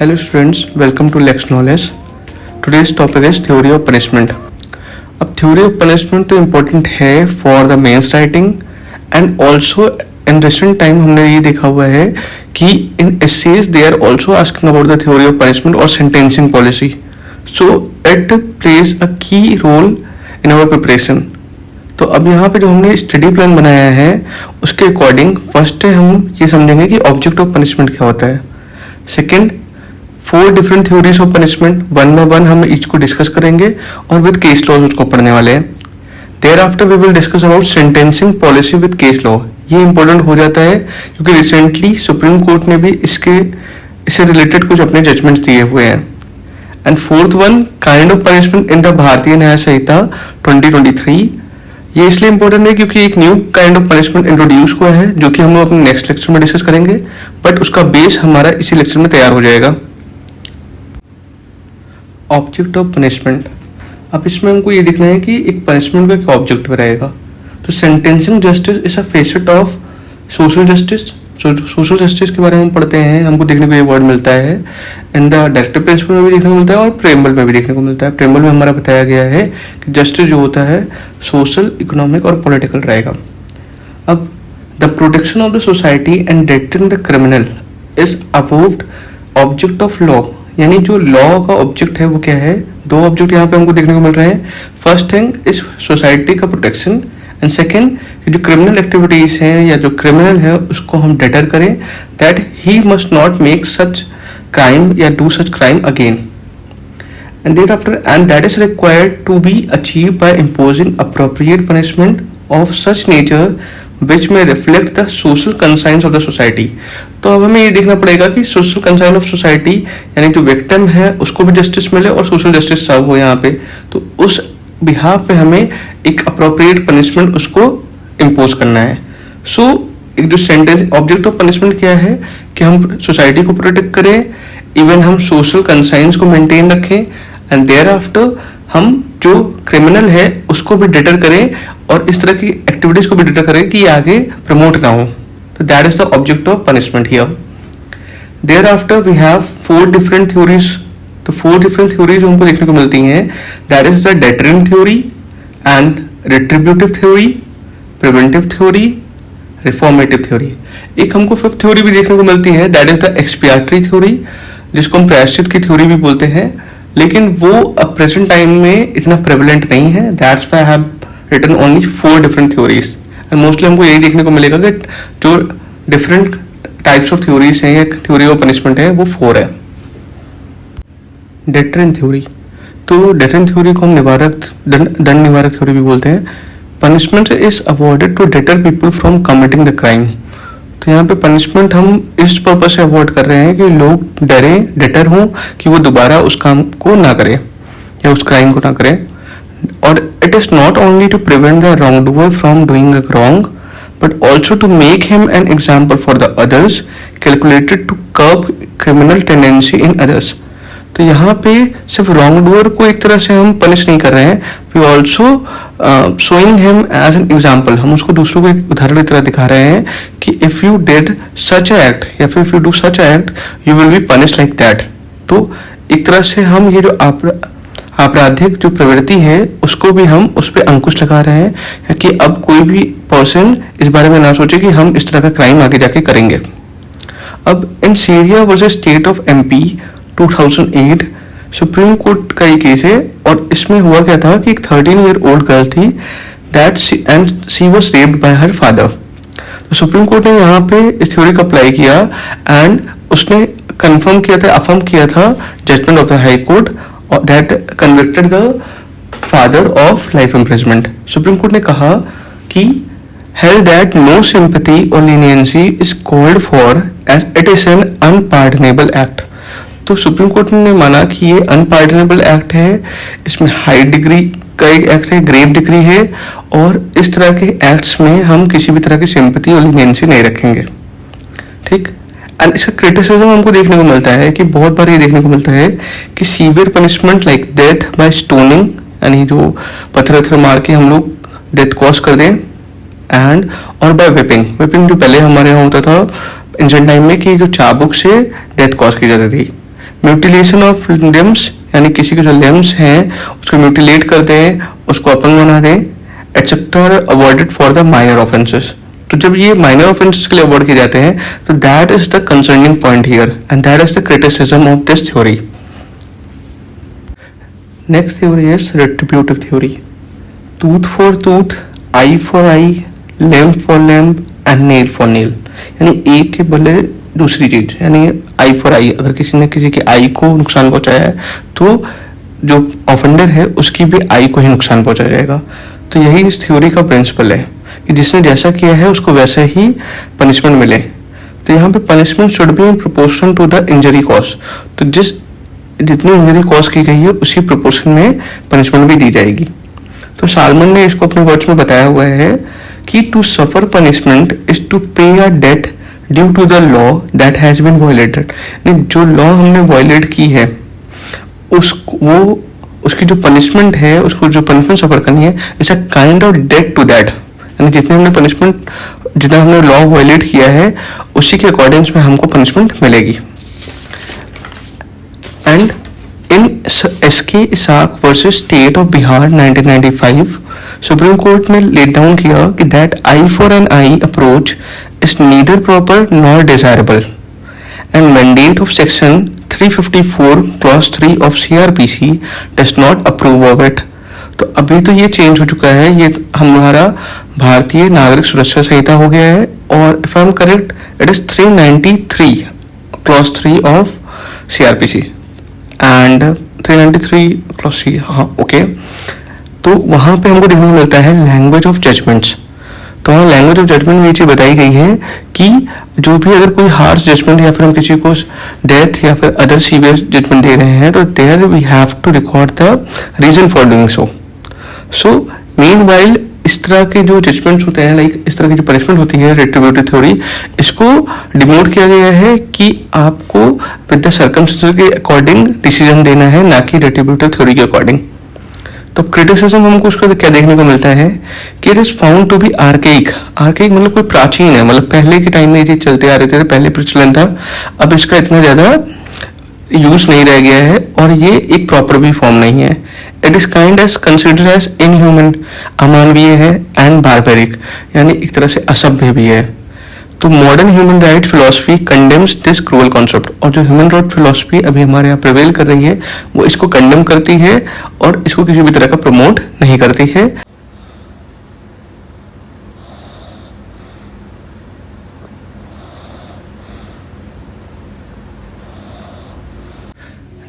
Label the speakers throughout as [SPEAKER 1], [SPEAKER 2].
[SPEAKER 1] Hello students, welcome to Lex Knowledge. Today's topic is theory of punishment. अब theory of punishment तो important है for the mains writing and also in recent time हमने ये देखा हुआ है कि in essays they are also asking about the theory of punishment or sentencing policy. So it plays a key role in our preparation. तो अब यहाँ पे जो हमने स्टडी प्लान बनाया है उसके अकॉर्डिंग फर्स्ट हम ये समझेंगे कि ऑब्जेक्ट ऑफ पनिशमेंट क्या होता है. Second 4 different theories of punishment one by one हम ईच को डिस्कस करेंगे और विद केस लॉज उसको पढ़ने वाले हैं. Thereafter we will discuss about sentencing policy with case law. ये इंपॉर्टेंट हो जाता है क्योंकि रिसेंटली सुप्रीम कोर्ट ने भी इससे रिलेटेड कुछ अपने जजमेंट दिए हुए हैं. And fourth one kind of punishment in the Bharatiya Nyaya Sanhita 2023. ये इसलिए इंपॉर्टेंट है क्योंकि एक new kind of punishment introduce हुआ है जो कि हम लोग अपने नेक्स्ट लेक्चर में डिस्कस करेंगे, बट उसका बेस हमारा इसी लेक्चर में तैयार हो जाएगा. Object of punishment. अब इसमें हमको ये देखना है कि एक पनिशमेंट का क्या ऑब्जेक्ट रहेगा. तो sentencing justice is a facet of social justice. Social justice के बारे में हम पढ़ते हैं, हमको देखने को ये वर्ड मिलता है इन द डायरेक्टिव प्रिंसिपल में भी देखने को मिलता है और प्रेम्बल में भी देखने को मिलता है. प्रेम्बल में हमारा बताया गया है कि जस्टिस जो होता है सोशल, इकोनॉमिक और पॉलिटिकल रहेगा. अब the protection of the society and detecting the criminal is avowed object of law. यानी जो लॉ का ऑब्जेक्ट है वो क्या है. 2 ऑब्जेक्ट यहाँ पे हमको देखने को मिल रहे हैं. फर्स्ट थिंग इज सोसाइटी का प्रोटेक्शन एंड सेकेंड जो क्रिमिनल एक्टिविटीज हैं या जो क्रिमिनल है उसको हम डेटर करें that he must not make such crime या do such crime again. And thereafter and that is required to be achieve by imposing appropriate punishment of such nature which may reflect the social conscience of the society. तो अब हमें ये देखना पड़ेगा कि social consign of society यानी जो victim है उसको भी जस्टिस मिले और सोशल जस्टिस सर्व हो यहाँ पे. तो उस बिहाफ पे हमें एक अप्रोप्रिएट पनिशमेंट उसको इम्पोज करना है. सो एक जो सेंटेंस ऑब्जेक्ट ऑफ पनिशमेंट क्या है कि हम सोसाइटी को प्रोटेक्ट करें, इवन हम सोशल कंसाइंस को मेंटेन रखें एंड देयर आफ्टर हम जो क्रिमिनल है उसको भी डिटर करें और इस तरह की एक्टिविटीज को भी डिटर करें कि आगे प्रमोट ना हो. तो that is the object of punishment here. Thereafter we have 4 different theories. तो 4 डिफरेंट थ्योरीज हमको देखने को मिलती हैं. That is the deterrent theory and retributive theory, preventive theory, reformative theory. एक हमको 5th थ्योरी भी देखने को मिलती है that is the expiatory theory जिसको हम प्रायश्चित की थ्योरी भी बोलते हैं, लेकिन वो अब प्रेजेंट टाइम में इतना प्रेवलेंट नहीं है. That's why I have written only 4 different theories and mostly हमको यही देखने को मिलेगा कि जो डिफरेंट टाइप्स ऑफ थ्योरीज हैं या थ्योरी ऑफ पनिशमेंट है वो 4 है. Deterrent theory. तो डेटरेंट थ्योरी को हम दंड निवारक थ्योरी भी बोलते हैं. Punishment is avoided to deter people from committing the crime. तो यहाँ पे पनिशमेंट हम इस पर्पज से अवॉइड कर रहे हैं कि लोग डरें, डेटर हों कि वो दोबारा उस काम को ना करें या उस क्राइम को ना करें. और it is not only to prevent the wrong doer from doing a wrong but also to make him an example for the others calculated to curb criminal tendency in others. तो यहाँ पे सिर्फ wrong doer को एक तरह से हम punish नहीं कर रहे हैं, we also showing him as an example. हम उसको दूसरों को एक उदाहरण की तरह दिखा रहे हैं कि if you did such act या फिर if you do such act you will be punish like that. तो एक तरह से हम ये जो आपराधिक जो प्रवृत्ति है उसको भी हम उस पर अंकुश लगा रहे हैं कि अब कोई भी पर्सन इस बारे में ना सोचे कि हम इस तरह का क्राइम आगे जाके करेंगे. अब in Syria versus state of MP 2008 supreme court का ये केस है और इसमें हुआ क्या था कि एक 13-year-old गर्ल थी that she was raped by her father. तो सुप्रीम कोर्ट ने यहाँ पे इस थ्योरी को अप्लाई किया एंड उसने कंफर्म किया था, अफर्म किया था judgment of the high court that convicted the father of life imprisonment. Supreme court ने कहा कि held that no sympathy or leniency is called for as it is an unpardonable act. तो supreme court ने माना कि ये unpardonable act है, इसमें हाई डिग्री का एक एक्ट है, ग्रेव डिग्री है और इस तरह के एक्ट्स में हम किसी भी तरह की सिंपैथी और लीनियंसी नहीं रखेंगे. ठीक. एंड इसका क्रिटिसिज्म हमको देखने को मिलता है कि बहुत बार ये देखने को मिलता है कि severe punishment like death by stoning यानी जो पत्थर मार के हम लोग डेथ कॉज कर दें एंड और बाय विपिंग जो पहले हमारे यहाँ होता था इंजन टाइम में कि जो चाबुक से डेथ कॉज की जाती थी म्यूटिलेशन ऑफ लिम्स, यानी किसी के जो लिम्स हैं उसको म्यूटिलेट कर दें, उसको अपंग बना दें, etcetera avoided for the minor offences. तो जब ये माइनर ऑफेंसेस के लिए अवॉइड किए जाते हैं तो that is the concerning point here and that is the criticism of this theory. Next theory is retributive theory. Tooth for tooth, eye for eye, limb for limb and nail for nail, यानी एक के बदले दूसरी चीज, यानी आई for आई। अगर किसी ने किसी के आई को नुकसान पहुंचाया है तो जो ऑफेंडर है उसकी भी आई को ही नुकसान पहुंचाया जाएगा। तो यही इस थ्योरी का प्रिंसिपल है कि जिसने जैसा किया है उसको वैसे ही पनिशमेंट मिले। तो यहाँ पे punishment should be in proportion to the injury cause. तो जितनी इंजरी कॉज की गई है उसी प्रोपोर्शन में पनिशमेंट भी दी जाएगी। तो सालमन ने इसको अपने वर्ड्स में बताया हुआ है कि to suffer punishment is to pay a debt due to the law that has been violated. जो लॉ हमने वायलेट की है उसकी जो पनिशमेंट है, उसको जो पनिशमेंट सफर करनी है, it's a kind of debt to that. यानी जितना हमने लॉ वायलेट किया है उसी के अकॉर्डिंग में हमको पनिशमेंट मिलेगी। And in SK Isaac versus state of Bihar 1995 supreme court ने लेट डाउन किया कि that eye for an eye approach is neither proper nor desirable and mandate of section 354 clause 3 of CRPC does not approve of it. तो अभी तो ये change हो चुका है, ये हमारा भारतीय नागरिक सुरक्षा संहिता हो गया है और if I am correct it is 393 clause 3 of CRPC and 393 clause C, हाँ ओके। तो वहाँ पे हमको देखने को मिलता है लैंग्वेज ऑफ जजमेंट्स। तो वहाँ लैंग्वेज ऑफ जजमेंट में ये चीज़ बताई गई है कि जो भी अगर कोई हार्श जजमेंट या फिर हम किसी को डेथ या फिर अदर सीवियर जजमेंट दे रहे हैं तो there we have to record the reason for doing so meanwhile इस तरह के जो जजमेंट्स होते हैं, लाइक इस तरह की जो पनिशमेंट होती है रेट्रिब्यूटिव थ्योरी, इसको डिमोट किया गया है कि आपको विद द सर्कमस्टेंसेस के अकॉर्डिंग डिसीजन देना है, ना कि रेट्रिब्यूटिव थ्योरी के अकॉर्डिंग। तो क्रिटिसिज्म हमको उसका क्या देखने को मिलता है कि it is found to be archaic. Archaic मतलब कोई प्राचीन है, मतलब पहले के टाइम में ये चलते आ रहे थे, पहले प्रचलन था, अब इसका इतना ज्यादा यूज नहीं रह गया है और ये एक प्रॉपर भी फॉर्म नहीं है। It is kind as considered as inhuman, अमानवीय है, एंड बारबेरिक, यानी एक तरह से असभ्य भी है। तो modern human right philosophy condemns this cruel concept, और जो ह्यूमन राइट फिलोसफी अभी हमारे यहाँ प्रिवेल कर रही है वो इसको कंडेम करती है और इसको किसी भी तरह का प्रमोट नहीं करती है।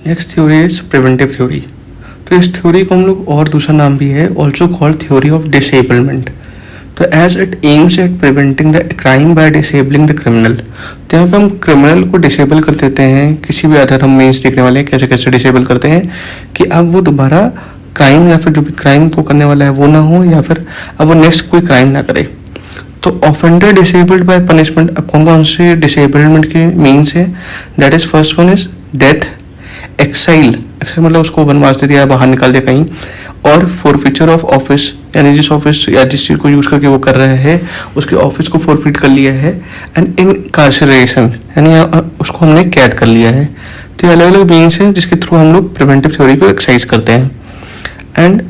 [SPEAKER 1] Next theory is preventive theory. तो इस थ्योरी को हम लोग और दूसरा नाम भी है also called theory of disablement. तो as it aims at preventing the crime by disabling the criminal. तो यहाँ पे हम क्रिमिनल को डिसेबल कर देते हैं, किसी भी आधार हम मीन्स देखने वाले हैं कैसे कैसे डिसेबल करते हैं कि अब वो दोबारा क्राइम या फिर जो भी क्राइम को करने वाला है वो ना हो, या फिर अब वो नेक्स्ट कोई क्राइम ना करे। तो ऑफेंडर डिसेबल्ड बाय पनिशमेंट, अब कौन कौन से डिसेबलमेंट के मीन्स है, that is first one is death, exile मतलब उसको वनवास दे दिया, बाहर निकाल दिया कहीं, और फॉरफीचर ऑफ ऑफिस, यानी जिस ऑफिस या जिस चीज को यूज करके वो कर रहे हैं उसके ऑफिस को फॉरफिट कर लिया है, एंड इनकार्सरेशन यानी उसको हमने कैद कर लिया है। तो ये अलग अलग मीन्स हैं जिसके थ्रू हम लोग प्रिवेंटिव थ्योरी को एक्सरसाइज करते हैं। And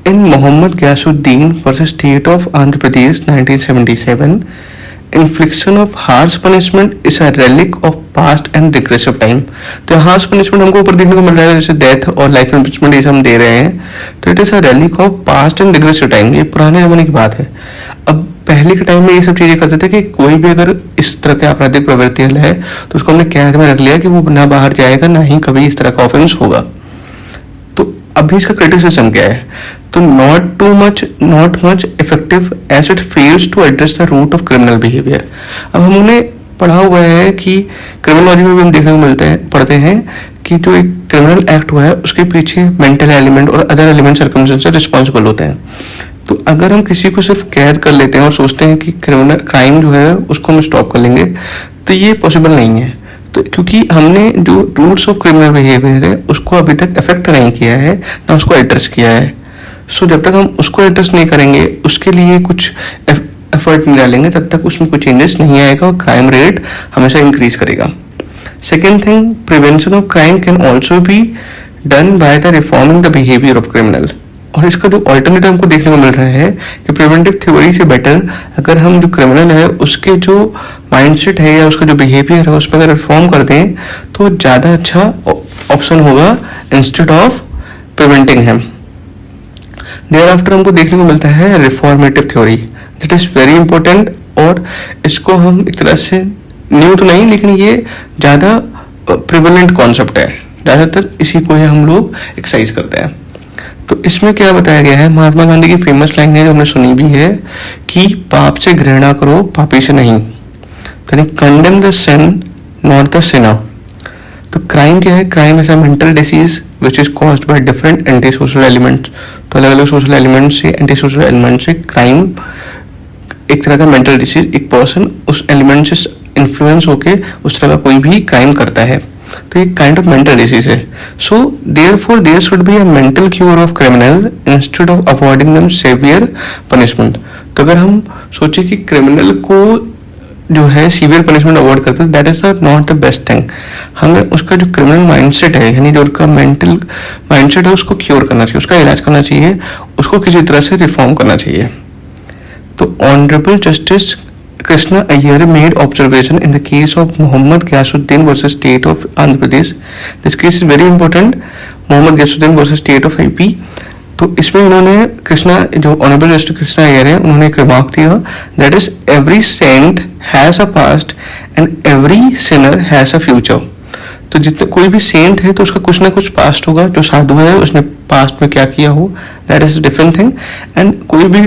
[SPEAKER 1] in Mohammad Gayasuddin versus state of Andhra Pradesh 1977 infliction of harsh punishment is a relic of past and regressive time. तो हार्श पनिशमेंट हमको ऊपर देखने को मिल रहा है जैसे डेथ और लाइफ इम्प्रिजमेंट ये हम दे रहे हैं, तो it is a relic of past and regressive time, ये पुराने जमाने की बात है। अब पहले के टाइम में ये सब चीजें करते थे कि कोई भी अगर इस तरह के आपराधिक प्रवृत्ति है तो उसको हमने कैद में रख लिया कि वो ना बाहर जाएगा ना ही कभी इस तरह का ऑफेंस होगा। तो अभी इसका क्रिटिसिज्म क्या है, तो not much effective as it fails to address the root of criminal behaviour. अब हमने पढ़ा हुआ है कि क्रिमिनोलॉजी में भी हम देखने को पढ़ते हैं कि जो एक क्रिमिनल एक्ट हुआ है उसके पीछे मेंटल एलिमेंट और अदर एलिमेंट सर्कमस्टेंसेस रिस्पॉन्सिबल होते हैं। तो अगर हम किसी को सिर्फ कैद कर लेते हैं और सोचते हैं कि क्राइम जो है उसको हम स्टॉप कर लेंगे, तो ये पॉसिबल नहीं है। तो क्योंकि हमने जो रूट्स ऑफ क्रिमिनल बिहेवियर है उसको अभी तक इफेक्ट नहीं किया है, ना उसको एड्रेस किया है। सो जब तक हम उसको एड्रेस नहीं करेंगे, उसके लिए कुछ एफर्ट नहीं डालेंगे, तब तक उसमें कोई चेंजेस नहीं आएगा और क्राइम रेट हमेशा इंक्रीज करेगा। Second thing, prevention of crime can also be done by the reforming the behavior of criminal. और इसका जो ऑल्टरनेटिव हमको देखने को मिल रहा है कि प्रिवेंटिव थ्योरी से बेटर अगर हम जो क्रिमिनल है उसके जो माइंडसेट है या उसका जो बिहेवियर है उसमें अगर रिफॉर्म कर दें तो ज़्यादा अच्छा ऑप्शन होगा instead of preventing him. Thereafter हमको देखने को मिलता है reformative theory. That is very important और इसको हम एक तरह से न्यू तो नहीं लेकिन ये ज़्यादा प्रिवेलेंट कॉन्सेप्ट है, ज़्यादातर इसी को ही हम लोग एक्सरसाइज करते हैं. तो इसमें क्या बताया गया है, महात्मा गांधी की फेमस लाइन है जो हमने सुनी भी है कि पाप से घृणा करो पापी से नहीं. यानी condemn the sin not the sinner. तो क्राइम क्या है, crime is a mental disease which is caused by different anti social elements. तो अलग अलग सोशल एलिमेंट से एंटी सोशल एलिमेंट से क्राइम एक तरह का मेंटल डिसीज, एक पर्सन उस एलिमेंट से इन्फ्लुएंस होके उस तरह का कोई भी क्राइम करता है. तो ये काइंड ऑफ मेंटल डिसीज है. So therefore there should be a mental cure of criminal instead of avoiding them severe punishment. तो अगर हम सोचे कि क्रिमिनल को जो है सीवियर पनिशमेंट अवॉइड करते हैं, that is not the best thing. हमें उसका जो क्रिमिनल माइंडसेट है यानी जो उसका मेंटल माइंडसेट है उसको क्योर करना चाहिए, उसका इलाज करना चाहिए, उसको किसी तरह से रिफॉर्म करना चाहिए. तो honourable justice Krishna Iyer made observation in the case of Muhammad Ghiyasuddin versus State of Andhra Pradesh. This case is very important. Muhammad Ghiyasuddin versus State of IP. तो इसमें इन्होंने कृष्णा जो ऑनरेबल जस्टिस कृष्णा अय्यर है उन्होंने एक रिमार्क दिया that is every saint has a past and every sinner has a future. तो जितने कोई भी सेंट है तो उसका कुछ ना कुछ पास्ट होगा, जो साधु है उसने पास्ट में क्या किया हो, that is different thing. And कोई भी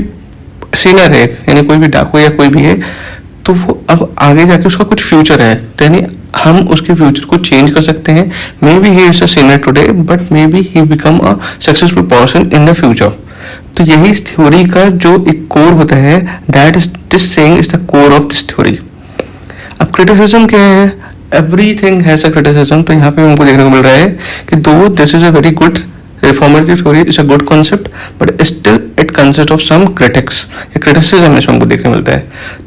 [SPEAKER 1] सिनर है यानी कोई भी डाकू या कोई भी है तो वो अब आगे जाके उसका कुछ फ्यूचर है, तो यानी हम उसके फ्यूचर को चेंज कर सकते हैं. May be he is a Sinner today but may be he become a successful person in the future. तो यही इस थ्योरी का जो एक कोर होता है, that is this saying is the core of this theory. अब क्रिटिसिज्म क्या है, एवरीथिंग हैज अ क्रिटिसिज्म. तो यहाँ पे हमको देखने को मिल रहा है कि दो this is a very good reformative theory is a good concept but still it consists of some critics. ये criticism इसमें हमको देखने मिलता है.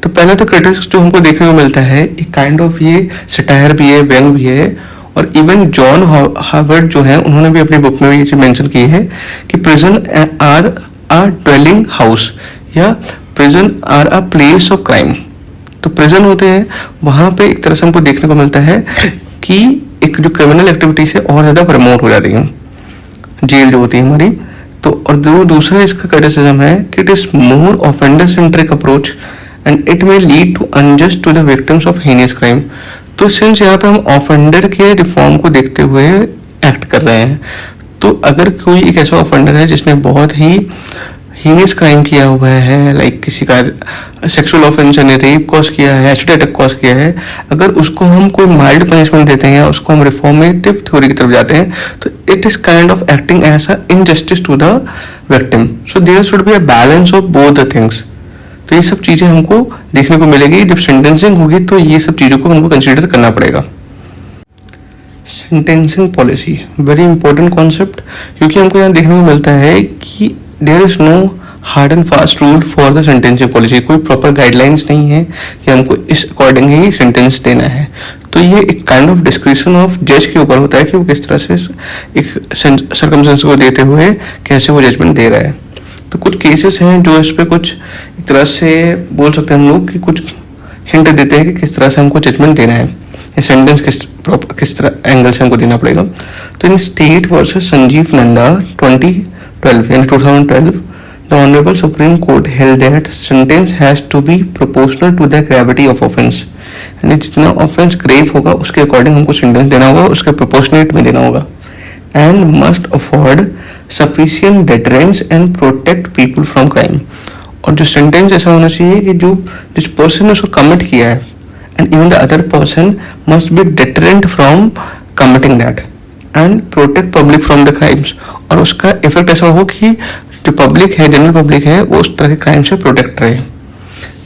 [SPEAKER 1] तो पहले तो critics जो हमको देखने को मिलता है एक काइंड ऑफ ये सटायर भी है, व्यंग भी है. और इवन जॉन हार्वर्ड जो है उन्होंने भी अपनी बुक में ये चीज मेंशन की है कि prison are a dwelling house या prison are a place of crime. तो प्रिजन होते हैं वहां पे एक तरह से हमको देखने को मिलता है कि एक जो क्रिमिनल एक्टिविटी से और ज्यादा प्रमोट हो जाती है जेल जो होती है हमारी. तो और जो दूसरा इसका क्रिटिसिज्म है कि it is more offender centric approach and it may lead to unjust to the victims of heinous crime. तो सिंस यहाँ पे हम ऑफेंडर के रिफॉर्म को देखते हुए एक्ट कर रहे हैं, तो अगर कोई एक ऐसा ऑफेंडर है जिसने बहुत ही हीनियस क्राइम किया हुआ है, लाइक किसी का सेक्सुअल ऑफेंस ने रेप कॉज किया है, एसिड अटैक कॉज किया है, अगर उसको हम कोई माइल्ड पनिशमेंट देते हैं या उसको हम रिफॉर्मेटिव थ्योरी की तरफ जाते हैं तो it is kind of acting as a injustice to the victim. So there should be a balance of both the things. तो ये सब चीजें हमको देखने को मिलेगी जब सेंटेंसिंग होगी, तो ये सब चीजों को हमको कंसिडर करना पड़ेगा. Sentencing policy very important concept, क्योंकि हमको यहाँ देखने को मिलता है कि there is no hard and fast rule for the sentencing policy. कोई प्रॉपर गाइडलाइंस नहीं है कि हमको इस अकॉर्डिंग ही सेंटेंस देना है. तो ये एक काइंड ऑफ डिस्क्रिप्शन ऑफ जज के ऊपर होता है कि वो किस तरह से एक सर्कमस्टेंस को देते हुए कैसे वो जजमेंट दे रहा है. तो कुछ केसेस हैं जो इस पर कुछ एक तरह से बोल सकते हैं हम लोग कि कुछ हिंट देते हैं कि किस तरह से हमको जजमेंट देना है या सेंटेंस किस तरह एंगल से हमको देना पड़ेगा. तो इन state versus Sanjeev Nanda 2012 the Honorable Supreme Court held that sentence has to be proportional to the gravity of offense. यानी जितना ऑफेंस ग्रेव होगा उसके अकॉर्डिंग हमको सेंटेंस देना होगा, उसके प्रोपोर्शनेट में देना होगा. And must afford sufficient deterrence and protect people from crime. और जो सेंटेंस ऐसा होना चाहिए कि जो जिस पर्सन ने उसको कमिट किया है and even the other person must be deterrent from committing that and protect public from the crimes. और उसका इफेक्ट ऐसा हो कि जो पब्लिक है, जनरल पब्लिक है, वो उस तरह के क्राइम से प्रोटेक्ट रहे.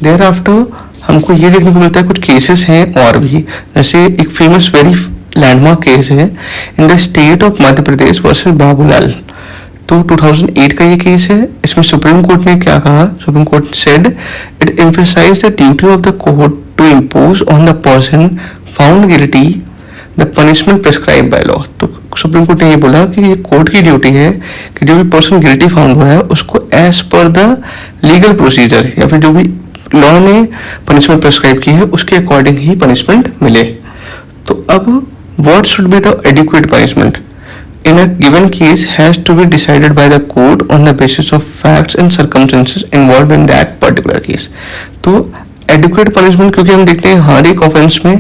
[SPEAKER 1] देयर आफ्टर हमको ये देखने को मिलता है कुछ केसेस हैं और भी, जैसे एक फेमस वेरी लैंडमार्क केस है in the state of Madhya Pradesh versus Babulal. तो 2008 का ये केस है. इसमें सुप्रीम कोर्ट ने क्या कहा, supreme court said it emphasized the duty of the court to impose on the person found guilty the punishment prescribe by law. तो सुप्रीम कोर्ट ने ये बोला कि ये कोर्ट की ड्यूटी है कि जो भी पर्सन गिल्टी फाउंड हुआ है उसको as per the legal procedure या फिर जो भी लॉ ने पनिशमेंट प्रिस्क्राइब की है उसके अकॉर्डिंग ही पनिशमेंट मिले। तो अब what should be the adequate punishment in a given case has to be decided by the court on the basis of facts and circumstances involved in that particular case। तो adequate punishment, क्योंकि हम देखते हैं हर एक offence में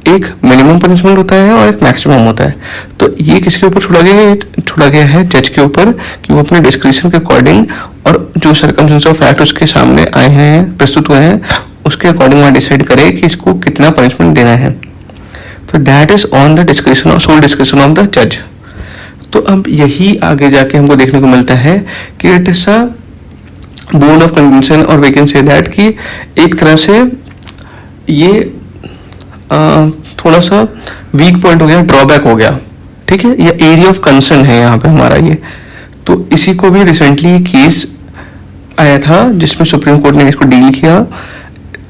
[SPEAKER 1] एक minimum punishment होता है और एक मैक्सिमम होता है, तो ये किसके ऊपर छोड़ा गया है जज के ऊपर कि वो अपने डिस्क्रिप्शन के अकॉर्डिंग और जो सर्कमस्टेंस ऑफ फैक्ट उसके सामने आए हैं, प्रस्तुत हुए हैं, उसके अकॉर्डिंग वहाँ डिसाइड करे कि इसको कितना पनिशमेंट देना है। तो that is on the discretion of sole discretion of the जज। तो अब यही आगे जाके हमको देखने को मिलता है कि it is a bone of convention और वी कैन से दैट कि एक तरह से ये थोड़ा सा वीक पॉइंट हो गया, ड्रॉबैक हो गया, ठीक है, ये एरिया ऑफ कंसर्न है यहाँ पे हमारा ये। तो इसी को भी रिसेंटली केस आया था जिसमें सुप्रीम कोर्ट ने इसको डील किया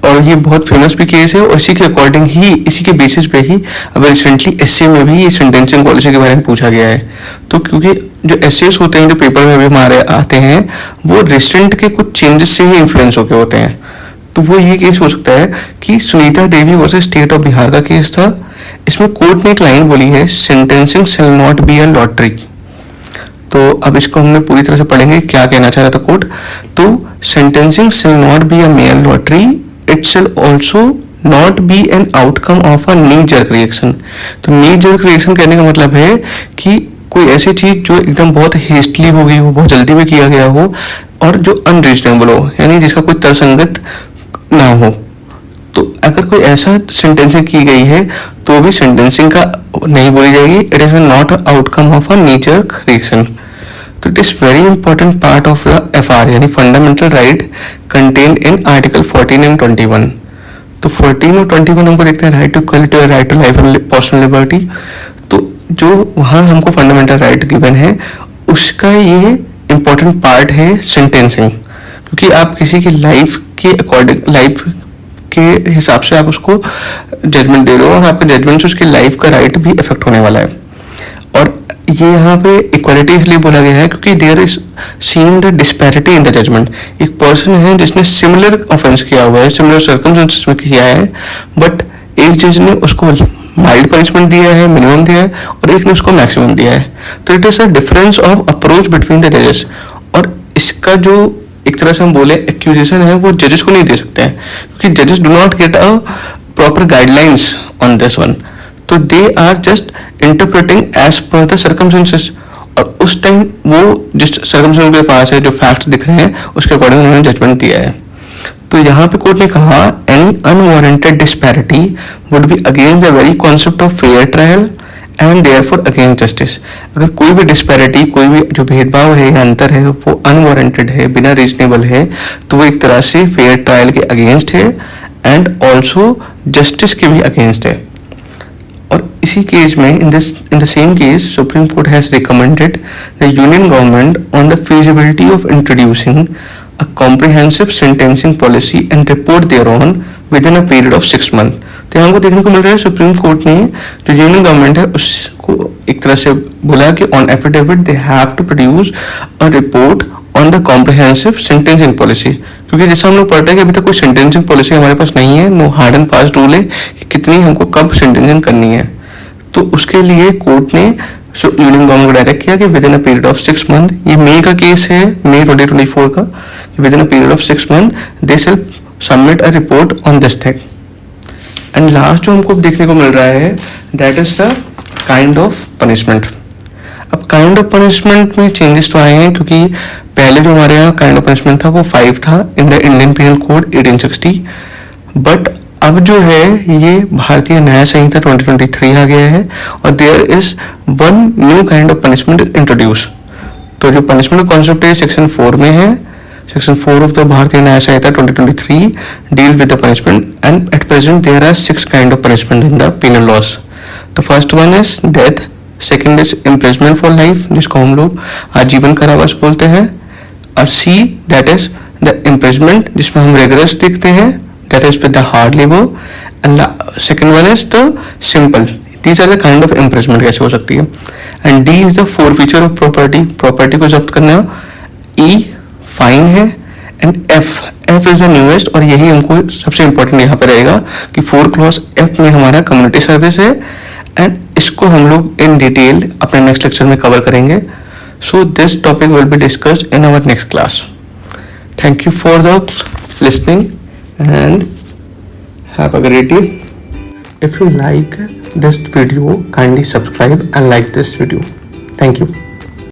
[SPEAKER 1] और ये बहुत फेमस भी केस है और इसी के अकॉर्डिंग ही, इसी के बेसिस पे ही अब रिसेंटली एसए में भी ये सेंटेंसिंग पॉलिसी के बारे में पूछा गया है। तो क्योंकि जो एसएस होते हैं जो पेपर में भी हमारे आते हैं वो रिसेंट के कुछ चेंजेस से ही इन्फ्लुएंस होके होते हैं। तो वो ये केस हो सकता है कि Sunita Devi versus state of Bihar का केस था। इसमें कोर्ट ने एक लाइन बोली है, sentencing shall not be a lottery. तो अब इसको हमने पूरी तरह से पढ़ेंगे क्या कहना चाह रहा था कोर्ट। तो sentencing shall not be a mayor lottery, it shall also not be an outcome of a knee jerk reaction। तो knee jerk reaction कहने का मतलब है कि कोई ऐसी चीज जो एकदम बहुत हेस्टली हो गई हो, बहुत जल्दी में किया गया हो और जो अनरीजनेबल हो, यानी जिसका कोई तर्कसंगत ना हो। तो अगर कोई ऐसा सेंटेंसिंग की गई है तो भी सेंटेंसिंग का नहीं बोली जाएगी, it is not outcome of a knee jerk reaction. तो it is very important part of the FR यानी fundamental right contained in article 14 and 21। तो 14 और 21 हमको देखते हैं राइट टू इक्वलिटी और right to life and personal liberty. तो जो वहाँ हमको फंडामेंटल राइट गिवन है उसका ये इंपॉर्टेंट पार्ट है सेंटेंसिंग, क्योंकि आप किसी की लाइफ के अकॉर्डिंग, लाइफ के हिसाब से आप उसको जजमेंट दे रहे हो और आपके जजमेंट से उसकी लाइफ का राइट भी इफेक्ट होने वाला है। और ये यहाँ पे इक्वालिटी इसलिए बोला गया है क्योंकि there is seen the disparity in the judgment. एक पर्सन है जिसने सिमिलर ऑफेंस किया हुआ है, सिमिलर सर्कमस्टेंसेस में किया है, बट एक जज ने उसको माइल्ड पनिशमेंट दिया है, मिनिमम दिया है, और एक ने उसको मैक्सिमम दिया है। तो it is a difference of approach between the जजेस। और इसका जो एक तरह से हम बोले एक्यूजेशन है वो जजेस को नहीं दे सकते हैं क्योंकि जजेस do not get a proper guidelines on this one. तो they are just interpreting as per the circumstances, और उस टाइम वो जिस सर्कमस्टेंस के पास है, जो फैक्ट्स दिख रहे हैं उसके अकॉर्डिंग उन्होंने जजमेंट दिया है। तो यहाँ पे कोर्ट ने कहा any unwarranted disparity would be against the very concept of fair trial and therefore against justice. अगर कोई भी डिस्पैरिटी, कोई भी जो भेदभाव है या अंतर है वो अनवारंटेड है, बिना रीजनेबल है, तो वो एक तरह से फेयर ट्रायल के अगेंस्ट है एंड ऑल्सो जस्टिस के भी अगेंस्ट है। और इसी केस में in the same case supreme court has recommended the union government on the feasibility of introducing a comprehensive sentencing policy and report thereon with in a period of 6 months। तो हमको देखने को मिल रहा है सुप्रीम कोर्ट ने जो union government है उसको एक तरह से बोला कि on affidavit they have to produce a report on the comprehensive sentencing policy. क्योंकि जैसा हम लोग पढ़ रहे हैं कि अभी तक कोई सेंटेंसिंग पॉलिसी हमारे पास नहीं है, no hard and fast rule है कि कितनी हमको कब सेंटेंसिंग करनी है। तो उसके लिए कोर्ट ने यूनियन गवर्नमेंट को डायरेक्ट किया कि with in a period of 6 months, ये मई का केस है, मई 2024 का, with in a period of 6 months they shall submit a report on this thing. And last जो हमको देखने को मिल रहा है that is the kind of punishment. अब काइंड ऑफ पनिशमेंट में चेंजेस तो आए हैं क्योंकि पहले जो हमारे यहाँ काइंड ऑफ पनिशमेंट था वो 5 था in the Indian penal code 1860, but अब जो है ये भारतीय न्याय संहिता 2023 आ गया है और there is one new kind of punishment introduce. तो जो पनिशमेंट का कॉन्सेप्ट है सेक्शन 4 में है, section 4 of the Bharatiya Nyaya Sanhita 2023 deal with the punishment and at present there are 6 kind of punishment in the penal laws. The first one is death, second is imprisonment for life जिसको हम लोग आजीवन कारावास बोलते हैं, और see that is the imprisonment जिसमें हम रिगरस देखते हैं, that is with the hard labour, and second one is the simple, these are the kind of imprisonment कैसे हो सकती है. And D is the four feature of property. Property को जब्त करना. ई फाइन है. And F is the newest, और यही हमको सबसे इंपॉर्टेंट यहाँ पे रहेगा कि 4 क्लॉज एफ में हमारा कम्युनिटी सर्विस है. एंड इसको हम लोग इन डिटेल अपने नेक्स्ट लेक्चर में कवर करेंगे. So this topic will be discussed in our next class. Thank you for the listening and have a great day. If you like this video, kindly subscribe and like this video. Thank you.